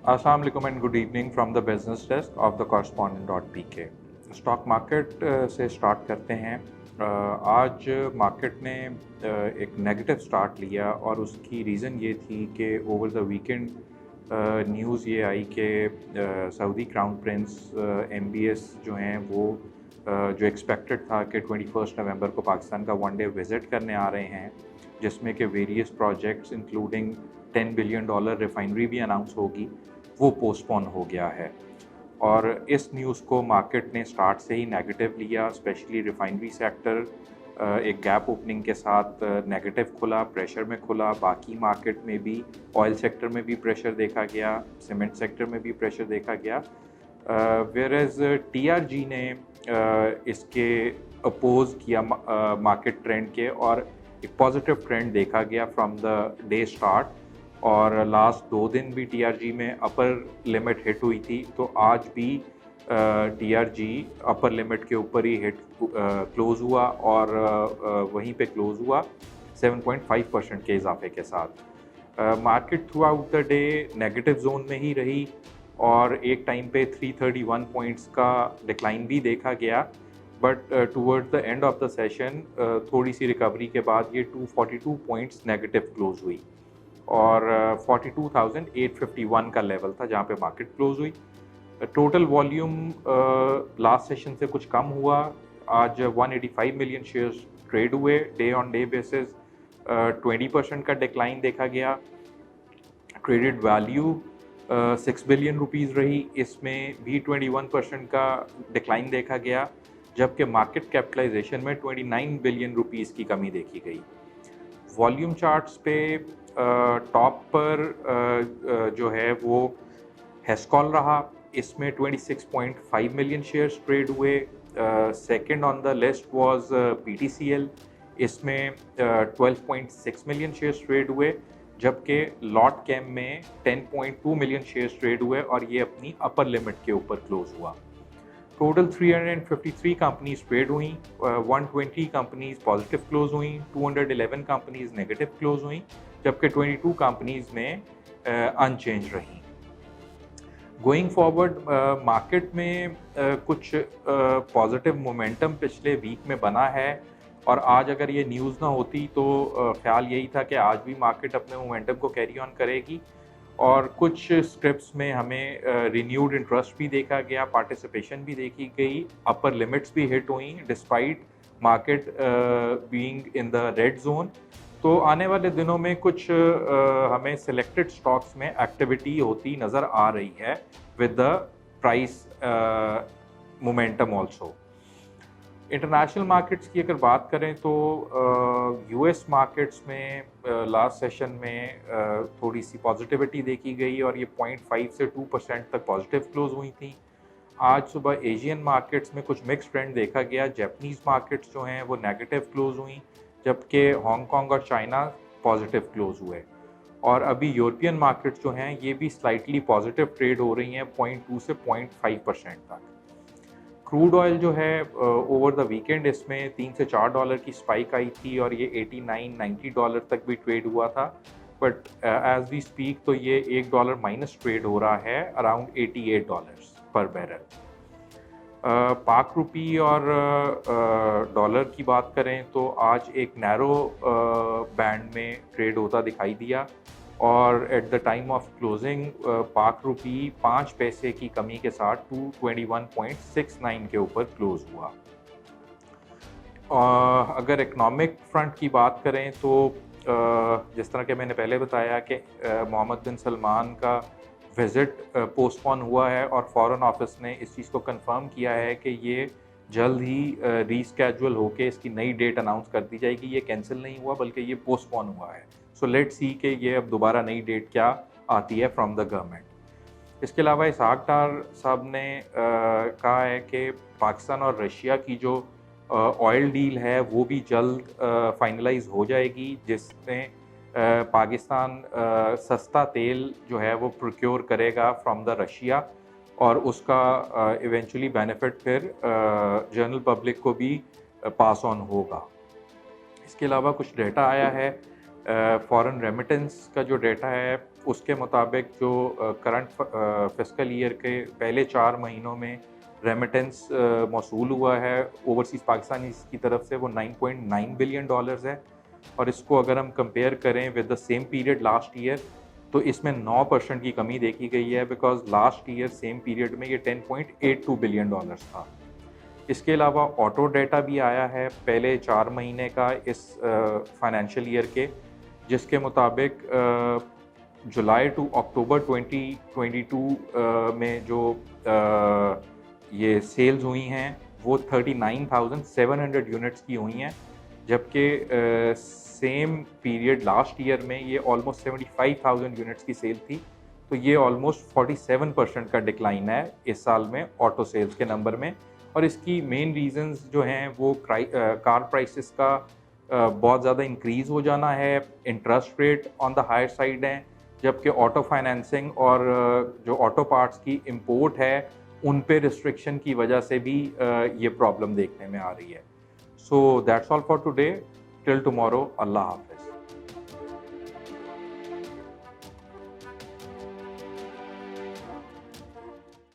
Assalamu alaikum and good evening from the business desk of the correspondent.pk। Stock market से start करते हैं। आज market ने एक नेगेटिव स्टार्ट लिया और उसकी रीज़न ये थी कि ओवर द वीकेंड न्यूज़ ये आई कि सऊदी क्राउन प्रिंस MBS जो हैं वो जो एक्सपेक्टेड था कि 21 नवंबर को पाकिस्तान का वन डे विज़िट करने आ रहे हैं, जिसमें कि various projects including $10 billion refinery भी अनाउंस होगी, वो पोस्टपोन हो गया है। और इस न्यूज़ को मार्केट ने स्टार्ट से ही नेगेटिव लिया, स्पेशली रिफाइनरी सेक्टर एक गैप ओपनिंग के साथ नेगेटिव खुला, प्रेशर में खुला। बाकी मार्केट में भी ऑयल सेक्टर में भी प्रेशर देखा गया, सीमेंट सेक्टर में भी प्रेशर देखा गया। वेयरएज TRG ने इसके अपोज किया मार्केट ट्रेंड के, और एक पॉजिटिव ट्रेंड देखा गया फ्रॉम द डे स्टार्ट। और लास्ट 2 दिन भी TRG में अपर लिमिट हिट हुई थी, तो आज भी TRG अपर लिमिट के ऊपर ही हिट क्लोज़ हुआ और वहीं पे क्लोज़ हुआ 7.5% के इजाफे के साथ। Market through out the day negative zone में ही रही और एक टाइम पे 331 पॉइंट्स का डिक्लाइन भी देखा गया, but towards the end of the session थोड़ी सी रिकवरी के बाद ये 242 पॉइंट्स नेगेटिव क्लोज़ हुई और 42,851 का लेवल था जहाँ पे मार्केट क्लोज हुई। टोटल वॉल्यूम लास्ट सेशन से कुछ कम हुआ, आज 185 मिलियन शेयर्स ट्रेड हुए। डे ऑन डे बेसिस 20% का डिक्लाइन देखा गया। ट्रेडेड वैल्यू 6 बिलियन रुपीज़ रही, इसमें भी 21% का डिक्लाइन देखा गया, जबकि मार्केट कैपिटलाइजेशन में 29 बिलियन रुपीज़ की कमी देखी गई। वॉल्यूम चार्ट्स पे टॉप पर जो है वो हेस्कॉल रहा, इसमें 26.5 मिलियन शेयर्स ट्रेड हुए। Second on the list was PTCL, इसमें 12.6 मिलियन शेयर्स ट्रेड हुए, जबकि लॉट कैम में 10.2 मिलियन शेयर्स ट्रेड हुए और ये अपनी अपर लिमिट के ऊपर क्लोज हुआ। टोटल 353 कंपनीज ट्रेड हुई, 120 कंपनीज पॉजिटिव क्लोज हुई, 211 कंपनीज नेगेटिव क्लोज हुई, जबकि 22 कंपनीज में अनचेंज रही। गोइंग फॉरवर्ड मार्केट में कुछ पॉजिटिव मोमेंटम पिछले वीक में बना है, और आज अगर ये न्यूज़ ना होती तो ख्याल यही था कि आज भी मार्केट अपने मोमेंटम को कैरी ऑन करेगी। और कुछ स्क्रिप्ट्स में हमें रिन्यूड इंटरेस्ट भी देखा गया, पार्टिसिपेशन भी देखी गई, अपर लिमिट्स भी हिट हुई despite market being in the red zone. तो आने वाले दिनों में कुछ हमें सिलेक्टेड स्टॉक्स में एक्टिविटी होती नज़र आ रही है with the price momentum also. International markets की अगर बात करें तो US मार्केट्स में लास्ट सेशन में थोड़ी सी पॉजिटिविटी देखी गई और ये 0.5 से 2% तक पॉजिटिव क्लोज हुई थी। आज सुबह एशियन मार्केट्स में कुछ मिक्स ट्रेंड देखा गया। जापानीज़ मार्केट्स जो हैं वो नेगेटिव क्लोज हुई, जबकि हांगकांग और चाइना पॉजिटिव क्लोज हुए। और अभी यूरोपियन मार्केट्स जो हैं ये भी स्लाइटली पॉजिटिव ट्रेड हो रही हैं 0.2 से 0.5% तक। क्रूड ऑयल जो है ओवर द वीकेंड इसमें $3 से $4 की स्पाइक आई थी और ये $89-90 तक भी ट्रेड हुआ था, बट एज वी स्पीक तो ये $1 माइनस ट्रेड हो रहा है अराउंड $88 पर बैरल। पाक रुपी और डॉलर की बात करें तो आज एक नैरो बैंड में ट्रेड होता दिखाई दिया और at the time of closing पाक रुपी 5 पैसे की कमी के साथ 221.69 के ऊपर क्लोज हुआ। अगर इकनॉमिक फ्रंट की बात करें तो जिस तरह के मैंने पहले बताया कि मोहम्मद बिन सलमान का विज़िट पोस्टपोन हुआ है और फॉरेन ऑफिस ने इस चीज़ को कंफर्म किया है कि ये जल्द ही रीस्केड्यूल होके इसकी नई डेट अनाउंस कर दी जाएगी। ये कैंसिल नहीं हुआ बल्कि ये पोस्टपोन हुआ है। सो लेट्स सी कि ये अब दोबारा नई डेट क्या आती है फ्रॉम द गवर्नमेंट। इसके अलावा इसहाक डार साहब ने कहा है कि पाकिस्तान और रशिया की जो ऑयल डील है वो भी जल्द फाइनलाइज हो जाएगी, जिसमें पाकिस्तान सस्ता तेल जो है वो प्रोक्योर करेगा फ्रॉम द रशिया और उसका इवेंचुअली बेनिफिट फिर जनरल पब्लिक को भी पास ऑन होगा। इसके अलावा कुछ डेटा आया है फॉरेन रेमिटेंस का जो डेटा है उसके मुताबिक जो करंट फिस्कल ईयर के पहले 4 महीनों में रेमिटेंस मौसूल हुआ है ओवरसीज़ पाकिस्तानी की तरफ से, वो $9.9 बिलियन है। और इसको अगर हम कंपेयर करें with the same period last year, तो इसमें 9% की कमी देखी गई है, because last year same period में ये $10.82 बिलियन था। इसके अलावा ऑटो डेटा भी आया है पहले 4 महीने का इस फाइनेंशियल ईयर के, जिसके मुताबिक जुलाई टू अक्टूबर 2022 में जो ये सेल्स हुई हैं वो 39,700 यूनिट्स की हुई हैं, जबकि सेम पीरियड लास्ट ईयर में ये ऑलमोस्ट 75,000 यूनिट्स की सेल थी। तो ये ऑलमोस्ट 47% का डिक्लाइन है इस साल में ऑटो सेल्स के नंबर में। और इसकी मेन रीजंस जो हैं वो कार प्राइसेस का बहुत ज़्यादा इंक्रीज़ हो जाना है, interest rate on the higher side हैं, जबकि ऑटो फाइनेंसिंग और जो ऑटो पार्ट्स की इंपोर्ट है उन पे रिस्ट्रिक्शन की वजह से भी ये प्रॉब्लम देखने में आ रही है। So that's all for today, till tomorrow, अल्लाह हाफ़िज़।